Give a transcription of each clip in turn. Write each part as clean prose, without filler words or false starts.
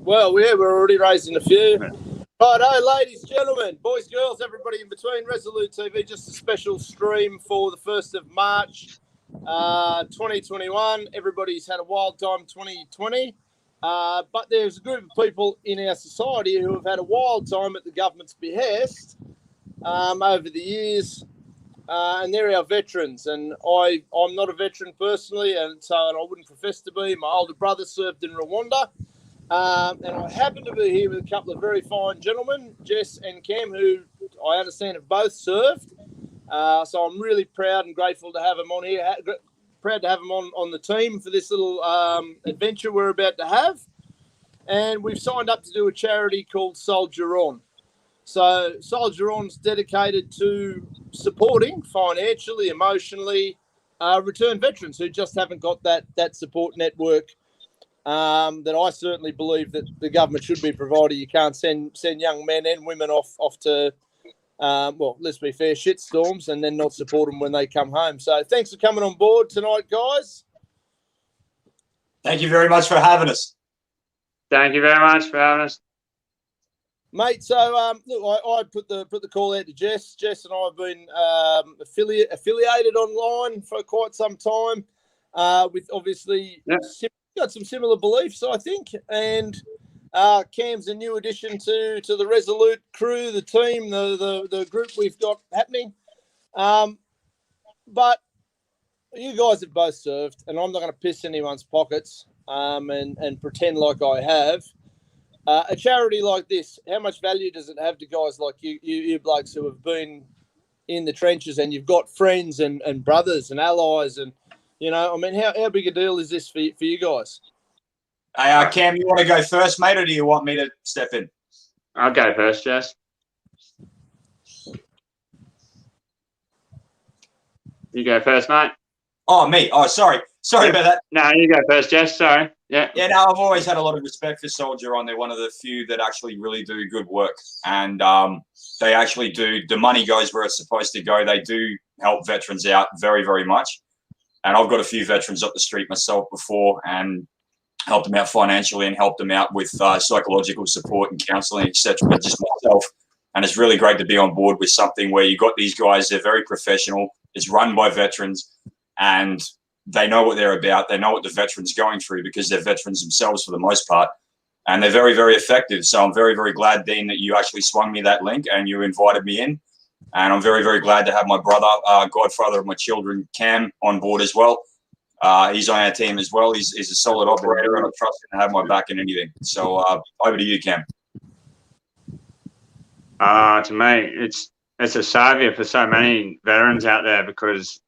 Well, yeah, we're already raising a few. Righto, ladies, gentlemen, boys, girls, everybody in between, Resolute TV, just a special stream for the 1st of March, 2021. Everybody's had a wild time 2020, but there's a group of people in our society who have had a wild time at the government's behest over the years, and they're our veterans. And I'm not a veteran personally, and I wouldn't profess to be. My older brother served in Rwanda. And I happen to be here with a couple of very fine gentlemen, Jess and Cam, who I understand have both served. So I'm really proud and grateful to have them on here. Proud to have them on the team for this little adventure we're about to have. And we've signed up to do a charity called Soldier On. So Soldier On's dedicated to supporting financially, emotionally, returned veterans who just haven't got that support network that I certainly believe that the government should be providing. You can't send young men and women off to, let's be fair, shitstorms and then not support them when they come home. So thanks for coming on board tonight, guys. Thank you very much for having us. Thank you very much for having us. Mate, so look, I put the call out to Jess. Jess and I have been affiliated online for quite some time with obviously... Yep. Got some similar beliefs, I think, and Cam's a new addition to the Resolute crew, the team, the group we've got happening. But you guys have both served, and I'm not going to piss anyone's pockets and pretend like I have. A charity like this, how much value does it have to guys like you blokes who have been in the trenches and you've got friends and brothers and allies and you know, I mean, how big a deal is this for you guys? Hey, Cam, you want to go first, mate, or do you want me to step in? I'll go first, Jess. You go first, mate. Oh, me. Oh, sorry. Sorry about that. No, you go first, Jess. Sorry. Yeah. Yeah, no, I've always had a lot of respect for Soldier On. They're one of the few that actually really do good work. And they actually do. The money goes where it's supposed to go. They do help veterans out very, very much. And I've got a few veterans up the street myself before and helped them out financially and helped them out with psychological support and counselling, etc. Just myself. And it's really great to be on board with something where you got these guys, they're very professional. It's run by veterans and they know what they're about. They know what the veterans are going through because they're veterans themselves for the most part. And they're very, very effective. So I'm very, very glad, Dean, that you actually swung me that link and you invited me in. And I'm very, very glad to have my brother, godfather of my children, Cam, on board as well. He's on our team as well. He's a solid operator, and I trust him to have my back in anything. So over to you, Cam. To me, it's a saviour for so many veterans out there because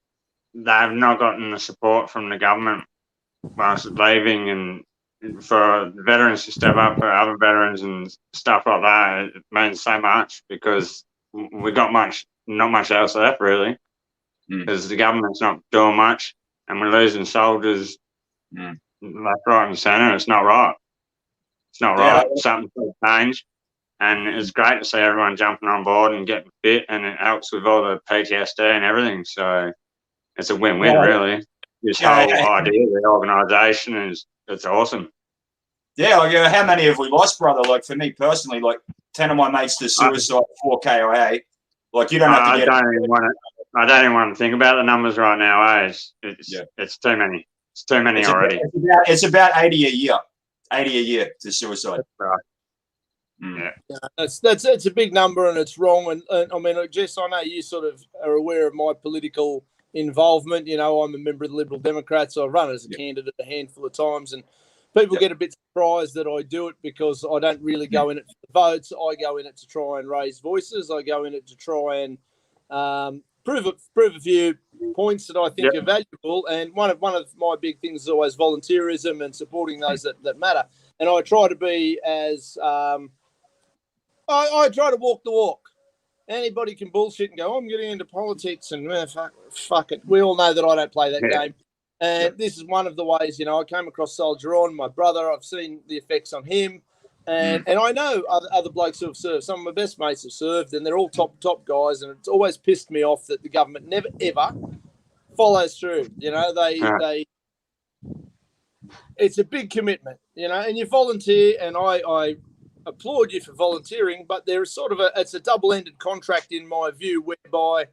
they have not gotten the support from the government whilst leaving, and for veterans to step up for other veterans and stuff like that, it means so much because we got not much else left really, because the government's not doing much, and we're losing soldiers left, right, and centre. It's not right. It's not right. Something's got to change, and it's great to see everyone jumping on board and getting fit, and it helps with all the PTSD and everything. So it's a win-win, really. This whole idea of the organisation it's awesome. Yeah, like, how many have we lost, brother? Like for me personally, like 10 of my mates to suicide, 4 KIA. Like you don't have to get. I don't even want to think about the numbers right now. It's too many. It's too many already. It's about 80 a year. 80 a year to suicide. Right. Yeah, that's a big number and it's wrong. And I mean, Jess, I know you sort of are aware of my political involvement. You know, I'm a member of the Liberal Democrats. I've run as a candidate a handful of times, and people get a bit surprised that I do it because I don't really go in it for the votes. I go in it to try and raise voices. I go in it to try and prove a few points that I think are valuable. And one of my big things is always volunteerism and supporting those that matter. And I try to be as I try to walk the walk. Anybody can bullshit and go, I'm getting into politics and fuck it. We all know that I don't play that game. And this is one of the ways, you know, I came across Soldier On, my brother. I've seen the effects on him. And I know other blokes who have served. Some of my best mates have served, and they're all top guys. And it's always pissed me off that the government never, ever follows through. You know, it's a big commitment, and you volunteer, and I applaud you for volunteering, but there's sort of it's a double-ended contract in my view, whereby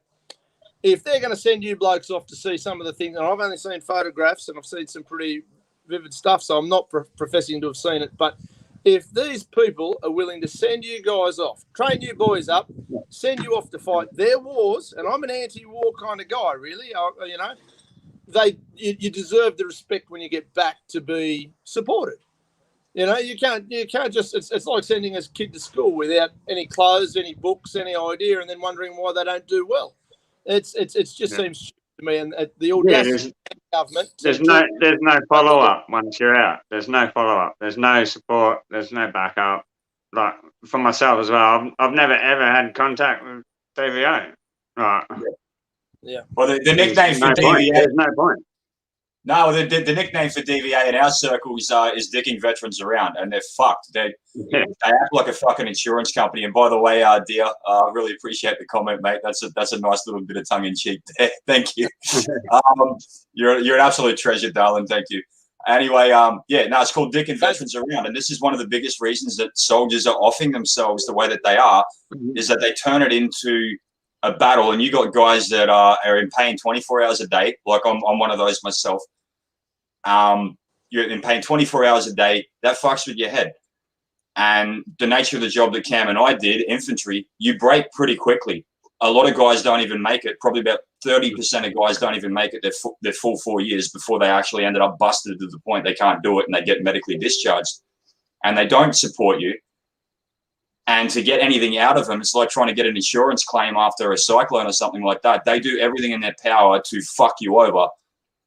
if they're going to send you blokes off to see some of the things, and I've only seen photographs and I've seen some pretty vivid stuff, so I'm not professing to have seen it, but if these people are willing to send you guys off, train you boys up, send you off to fight their wars, and I'm an anti-war kind of guy, really, you deserve the respect when you get back to be supported. You can't just, it's like sending a kid to school without any clothes, any books, any idea, and then wondering why they don't do well. It just seems to me, and the audacity of the government. There's no follow up once you're out. There's no follow up. There's no support. There's no backup. Like for myself as well, I've never ever had contact with DVA. Right. Yeah. Well, the nickname for DVA. There's no point. No, the nickname for DVA in our circles is dicking veterans around, and they're fucked. They act like a fucking insurance company. And by the way, dear, I really appreciate the comment, mate. That's a nice little bit of tongue in cheek there. Thank you. You're an absolute treasure, darling. Thank you. Anyway, it's called dicking veterans around, and this is one of the biggest reasons that soldiers are offing themselves the way that they are, is that they turn it into a battle. And you got guys that are in pain 24 hours a day. Like I'm one of those myself. You're in pain 24 hours a day. That fucks with your head. And the nature of the job that Cam and I did, infantry, you break pretty quickly. A lot of guys don't even make it. Probably about 30% of guys don't even make it their full 4 years before they actually ended up busted to the point they can't do it and they get medically discharged. And they don't support you. And to get anything out of them, it's like trying to get an insurance claim after a cyclone or something like that. They do everything in their power to fuck you over.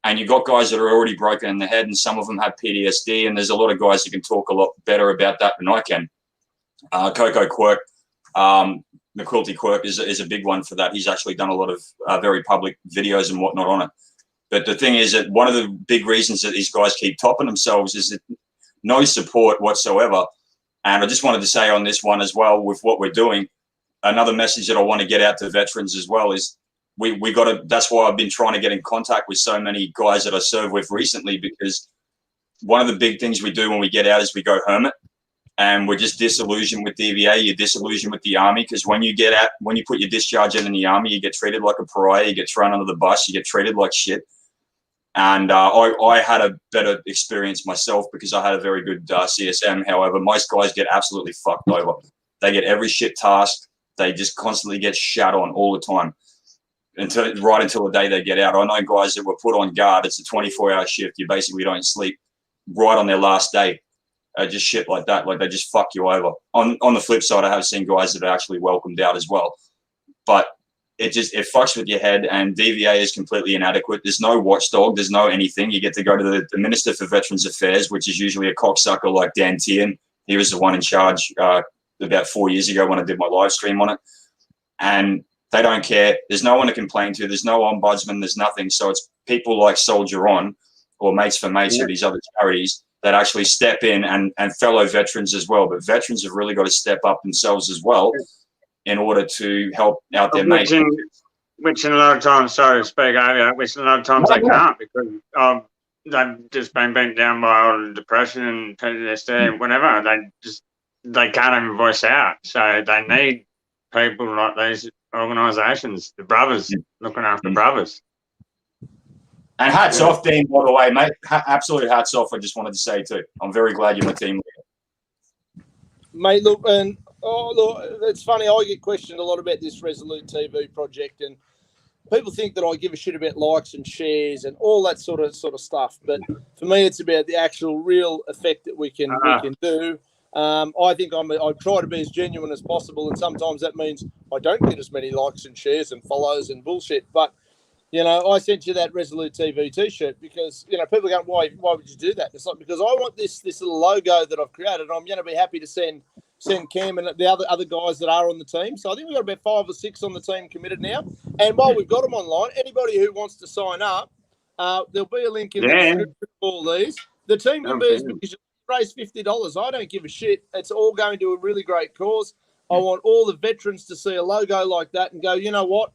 And you've got guys that are already broken in the head, and some of them have PTSD, and there's a lot of guys that can talk a lot better about that than I can. Coco Quirk, the Quilty Quirk is a big one for that. He's actually done a lot of very public videos and whatnot on it. But the thing is that one of the big reasons that these guys keep topping themselves is that no support whatsoever. And I just wanted to say on this one as well, with what we're doing, another message that I want to get out to veterans as well is we got to, that's why I've been trying to get in contact with so many guys that I serve with recently, because one of the big things we do when we get out is we go hermit, and we're just disillusioned with DVA. You're disillusioned with the army, because when you get out, when you put your discharge in the army, you get treated like a pariah, you get thrown under the bus, you get treated like shit. And I had a better experience myself because I had a very good CSM. However, most guys get absolutely fucked over. They get every shit task. They just constantly get shat on all the time right until the day they get out. I know guys that were put on guard. It's a 24-hour shift. You basically don't sleep right on their last day. Just shit like that. Like they just fuck you over. On the flip side, I have seen guys that are actually welcomed out as well. But it fucks with your head, and DVA is completely inadequate. There's no watchdog. There's no anything. You get to go to the Minister for Veterans Affairs, which is usually a cocksucker like Dan Tian. He was the one in charge about 4 years ago when I did my live stream on it. And they don't care. There's no one to complain to. There's no ombudsman. There's nothing. So it's people like Soldier On or Mates for Mates or these other charities that actually step in, and fellow veterans as well. But veterans have really got to step up themselves as well in order to help out their mates. Which in a lot of times, sorry to speak over, which a lot of times they can't, because they've just been bent down by old depression and PTSD and whatever. They can't even voice out. So they need people like these organisations, the brothers, looking after brothers. And hats off, Dean, by the way, mate. Absolute hats off, I just wanted to say too. I'm very glad you're my team leader. Mate, look, and it's funny, I get questioned a lot about this Resolute TV project, and people think that I give a shit about likes and shares and all that sort of stuff. But for me, it's about the actual real effect that we can do. I think I try to be as genuine as possible, and sometimes that means I don't get as many likes and shares and follows and bullshit. But I sent you that Resolute TV T-shirt because people go, why would you do that? It's like, because I want this little logo that I've created. I'm going to be happy to send Cam and the other guys that are on the team. So I think we've got about 5 or 6 on the team committed now. And while we've got them online, anybody who wants to sign up, there'll be a link in the description for all these. The team can be as big as you raise $50. I don't give a shit. It's all going to a really great cause. I want all the veterans to see a logo like that and go, you know what?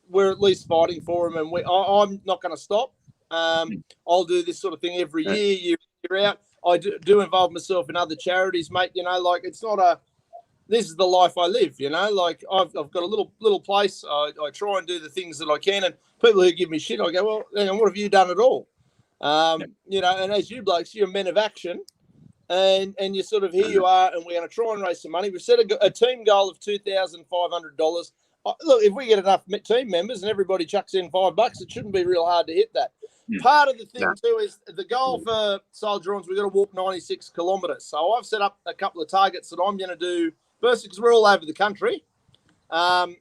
We're at least fighting for them, and I'm not going to stop. I'll do this sort of thing every year year out. I do involve myself in other charities, mate. You know, like it's not a. This is the life I live. You know, like I've got a little place. I try and do the things that I can, and people who give me shit, I go, well, hang on, what have you done at all? You know, and as you blokes, you're men of action. And you sort of, here you are, and we're going to try and raise some money. We've set a team goal of $2,500. Look, if we get enough team members and everybody chucks in $5, it shouldn't be real hard to hit that. Part of the thing too is the goal for Soldier-Ons, we've got to walk 96 kilometres. So I've set up a couple of targets that I'm going to do, first because we're all over the country. I've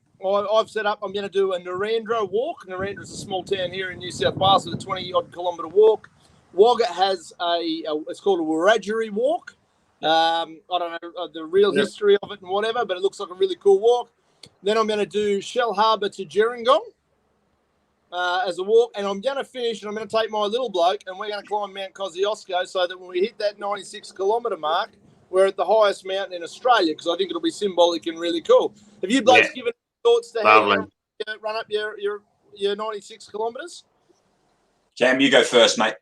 set up, I'm going to do a Narendra walk. Narendra is a small town here in New South Wales with a 20-odd kilometre walk. Wagga has it's called a Wiradjuri walk. I don't know the real history of it and whatever, but it looks like a really cool walk. Then I'm going to do Shell Harbour to Gerringong as a walk, and I'm going to finish, and I'm going to take my little bloke, and we're going to climb Mount Kosciuszko so that when we hit that 96-kilometre mark, we're at the highest mountain in Australia, because I think it'll be symbolic and really cool. Have you blokes given thoughts to how you run up your 96 kilometres? Cam, you go first, mate.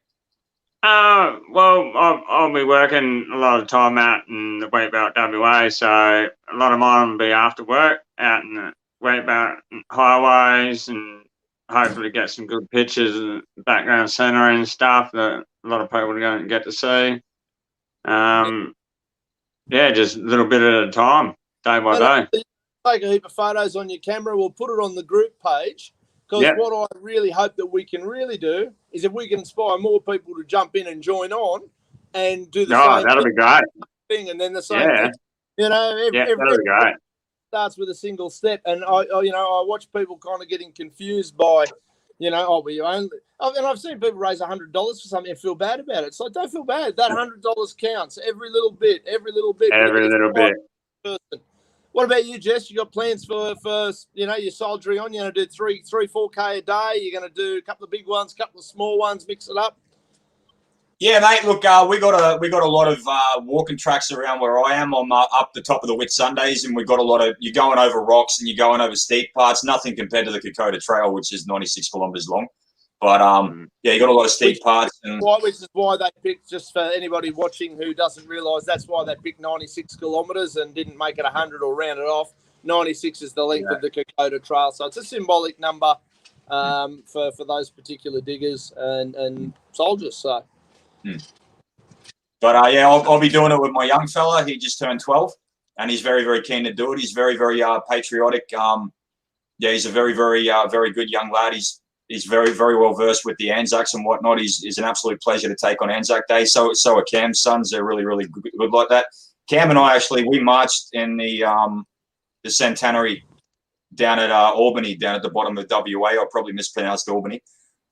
Well, I'll be working a lot of time out in the Wheat Belt WA, so a lot of mine will be after work out in the Wheat Belt highways, and hopefully get some good pictures and background scenery and stuff that a lot of people are going to get to see. Just a little bit at a time, day by day. Take a heap of photos on your camera. We'll put it on the group page. Because what I really hope that we can really do is if we can inspire more people to jump in and join on and do the same that'll be great. thing, and then the same thing. You know, that'll be great. Starts with a single step, and I watch people kind of getting confused by, you know, and I've seen people raise $100 for something and feel bad about it. It's like, don't feel bad. That $100 counts. Every little bit. Every little bit. Person. What about you, Jess? You got plans for you know, you're soldiering on. You're going to do 4K a day. You're going to do a couple of big ones, a couple of small ones, mix it up. Yeah, mate. Look, we got a lot of walking tracks around where I am. I'm up the top of the Whitsundays, and we've got a lot of, you're going over rocks and you're going over steep parts. Nothing compared to the Kokoda Trail, which is 96 kilometres long. But you got a lot of steep parts, which is why they picked, just for anybody watching who doesn't realise, that's why they picked 96 kilometres and didn't make it 100 or round it off. 96 is the length of the Kokoda Trail, so it's a symbolic number for those particular diggers and soldiers. So, but I'll be doing it with my young fella. He just turned 12, and he's very, very keen to do it. He's very, very patriotic. He's a very, very good young lad. He's very, very well versed with the Anzacs and whatnot. He's an absolute pleasure to take on Anzac Day. So are Cam's sons. They're really, really good like that. Cam and I we marched in the centenary down at Albany, down at the bottom of WA. I probably mispronounced Albany,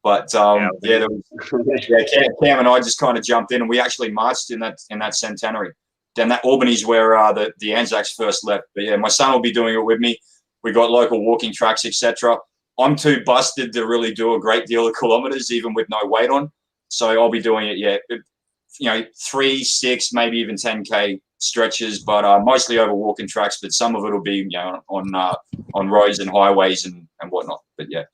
but Cam and I just kind of jumped in, and we actually marched in that centenary. Then that Albany's where the Anzacs first left. But yeah, my son will be doing it with me. We got local walking tracks, etc. I'm too busted to really do a great deal of kilometers, even with no weight on. So I'll be doing it, 3, 6, maybe even 10K stretches, but mostly over walking tracks. But some of it will be, on roads and highways and whatnot. But yeah.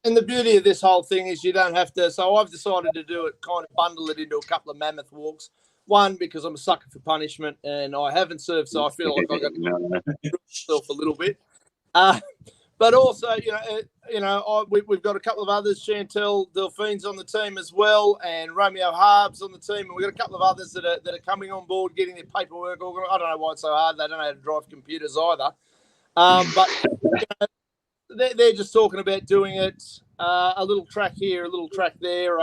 And the beauty of this whole thing is you don't have to. So I've decided to do it, kind of bundle it into a couple of mammoth walks. One, because I'm a sucker for punishment and I haven't served, so I feel like I've got to prove myself a little bit. But also, we've got a couple of others, Chantel Delphine's on the team as well, and Romeo Harb's on the team, and we've got a couple of others that are coming on board, getting their paperwork organized. I don't know why it's so hard. They don't know how to drive computers either. But they're just talking about doing it, a little track here, a little track there,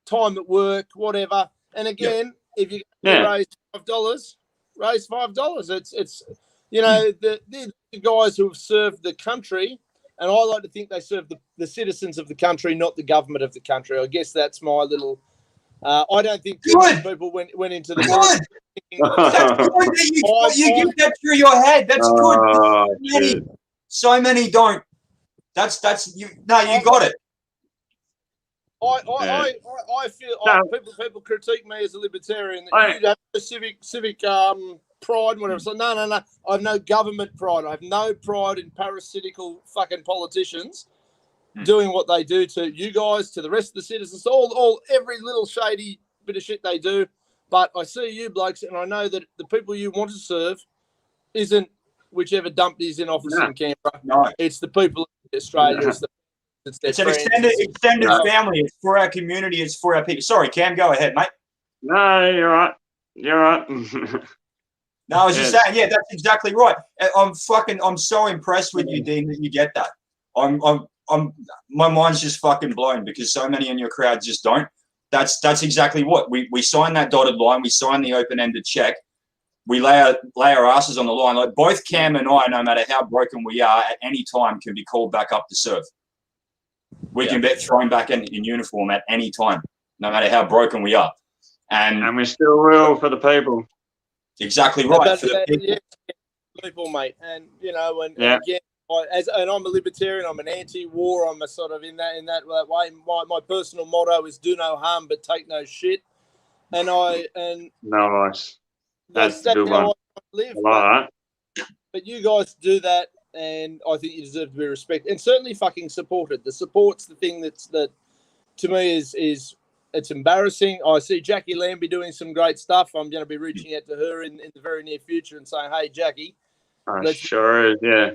time at work, whatever. And again, if you raise $5, raise $5. It's the guys who have served the country, and I like to think they serve the citizens of the country, not the government of the country. I guess that's my little. I don't think too many people went into the. That's good. You get that through your head. That's good. So many don't. That's you. No, you got it. I feel people critique me as a libertarian. You have civic pride and whatever. So no. I have no government pride. I have no pride in parasitical fucking politicians. doing what they do to you guys, to the rest of the citizens, every little shady bit of shit they do. But I see you blokes, and I know that the people you want to serve isn't whichever dump is in office in Canberra. No. It's the people in Australia. It's an extended family. It's for our community. It's for our people. Sorry, Cam, go ahead, mate. No, you're right. You're right. No, I was just saying, yeah, that's exactly right. I'm so impressed with you, Dean, that you get that. My mind's just fucking blown because so many in your crowd just don't. That's exactly what we sign that dotted line. We sign the open-ended check. We lay our asses on the line. Like both Cam and I, no matter how broken we are, at any time can be called back up to serve. We can get thrown back in uniform at any time, no matter how broken we are. And we still will for the people. Exactly right. For the people. Yeah, people, mate. And, and again, and I'm a libertarian, I'm an anti-war, I'm a sort of in that way. My personal motto is do no harm but take no shit. Nice. That's how good one. I live. But you guys do that, and I think you deserve to be respected and certainly fucking supported. The support's the thing that to me is it's embarrassing. I see Jackie Lambie doing some great stuff. I'm going to be reaching out to her in the very near future and saying, hey, Jackie. Sure is, yeah.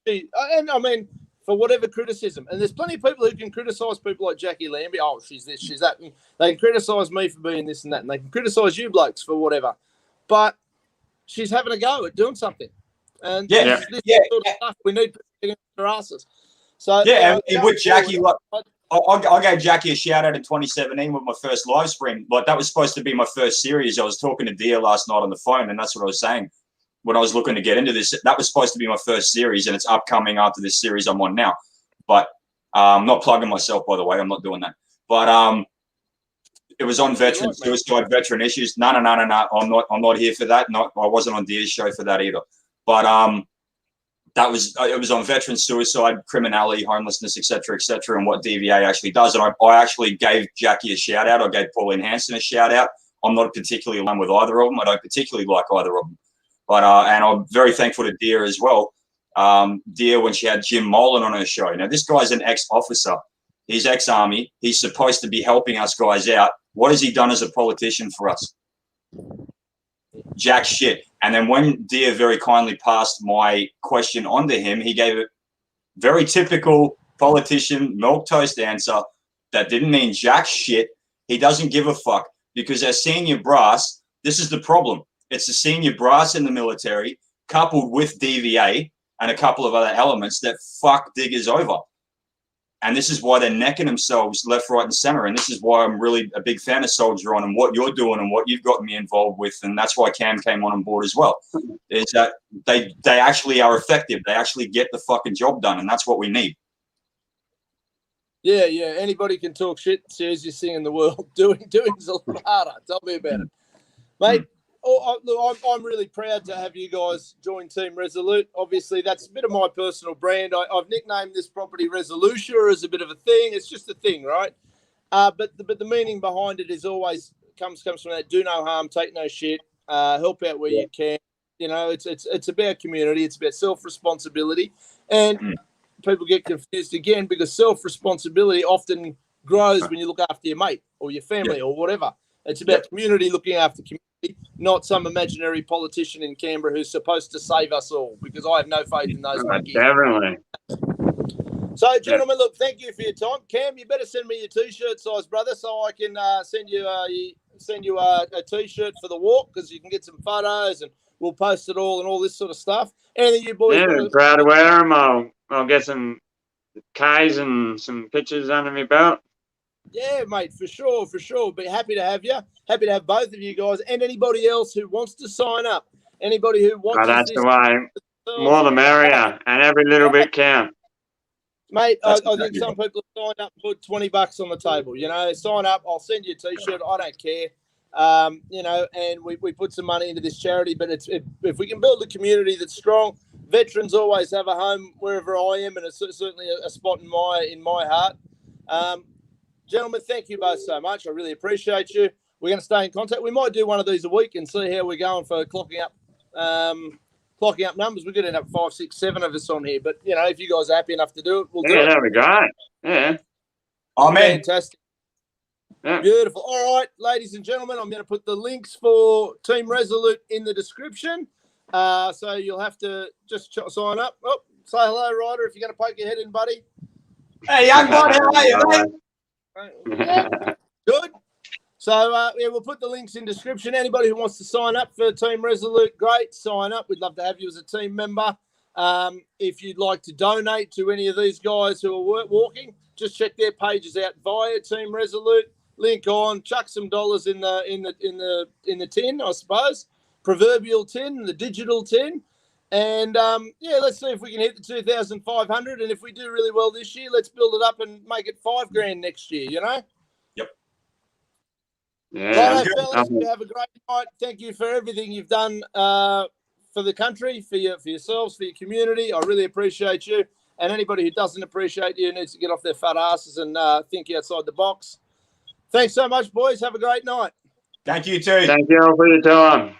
And I mean, for whatever criticism, and there's plenty of people who can criticise people like Jackie Lambie. Oh, she's this, she's that. They can criticise me for being this and that, and they can criticise you blokes for whatever. But she's having a go at doing something. And this sort of stuff we need to get our asses. So and with Jackie, I gave Jackie a shout out in 2017 with my first live stream. Like that was supposed to be my first series. I was talking to Dia last night on the phone, and that's what I was saying when I was looking to get into this. That was supposed to be my first series, and it's upcoming after this series I'm on now. But I'm not plugging myself, by the way. I'm not doing that. But it was on veteran suicide, veteran issues. No. I'm not here for that. I wasn't on Dia's show for that either. But it was on veteran suicide, criminality, homelessness, etc., and what DVA actually does. And I actually gave Jackie a shout out. I gave Pauline Hanson a shout out. I'm not particularly alone with either of them. I don't particularly like either of them. But and I'm very thankful to Dia as well. Dia, when she had Jim Molan on her show. Now, this guy's an ex-officer. He's ex-army. He's supposed to be helping us guys out. What has he done as a politician for us? Jack shit. And then when Dia very kindly passed my question on to him, he gave a very typical politician milquetoast answer that didn't mean jack shit. He doesn't give a fuck because our senior brass, this is the problem. It's the senior brass in the military coupled with DVA and a couple of other elements that fuck diggers over. And this is why they're necking themselves left, right, and center. And this is why I'm really a big fan of Soldier On and what you're doing and what you've got me involved with. And that's why Cam came on board as well, is that they actually are effective. They actually get the fucking job done. And that's what we need. Yeah. Anybody can talk shit. It's the easiest thing in the world. Doing's a lot harder. Tell me about it. Mate, look, I'm really proud to have you guys join Team Resolute. Obviously, that's a bit of my personal brand. I've nicknamed this property Resolutia as a bit of a thing. It's just a thing, right? But the meaning behind it is always comes from that do no harm, take no shit, help out where you can. It's about community. It's about self-responsibility. And people get confused again because self-responsibility often grows when you look after your mate or your family or whatever. It's about community looking after community, not some imaginary politician in Canberra who's supposed to save us all, because I have no faith in those monkeys. Definitely. So, gentlemen, look, thank you for your time. Cam, you better send me your T-shirt size, brother, so I can send you a T-shirt for the walk, because you can get some photos and we'll post it all and all this sort of stuff. Anything you boys want to... proud to wear them. I'll get some Ks and some pictures under my belt. Yeah, mate, for sure. Be happy to have you. Happy to have both of you guys and anybody else who wants to sign up. Anybody who wants that's the way. More the merrier, and every little bit counts. Mate, I think some people have signed up and put $20 on the table. Sign up. I'll send you a T-shirt. I don't care. And we put some money into this charity. But if we can build a community that's strong, veterans always have a home wherever I am, and it's certainly a spot in my heart. Gentlemen, thank you both so much. I really appreciate you. We're going to stay in contact. We might do one of these a week and see how we're going for clocking up clocking up numbers. We could end up 5, 6, 7 of us on here. But, you know, if you guys are happy enough to do it, we'll do it. That'd be great. Yeah. Amen. Fantastic. Yeah. Beautiful. All right, ladies and gentlemen, I'm going to put the links for Team Resolute in the description. So you'll have to just sign up. Oh, say hello, Ryder, if you're going to poke your head in, buddy. Hey, young bud, how are you, mate? Good. So, yeah, we'll put the links in description. Anybody who wants to sign up for Team Resolute, great, sign up. We'd love to have you as a team member. If you'd like to donate to any of these guys who are walking, just check their pages out via Team Resolute. Link on, chuck some dollars in the tin, I suppose, proverbial tin, the digital tin, and yeah, let's see if we can hit the 2,500. And if we do really well this year, let's build it up and make it $5,000 next year. You know. Yep. Yeah. Right, fellas, you have a great night. Thank you for everything you've done for the country, for yourselves, for your community. I really appreciate you. And anybody who doesn't appreciate you needs to get off their fat asses and think outside the box. Thanks so much, boys. Have a great night. Thank you too. Thank you all for your time.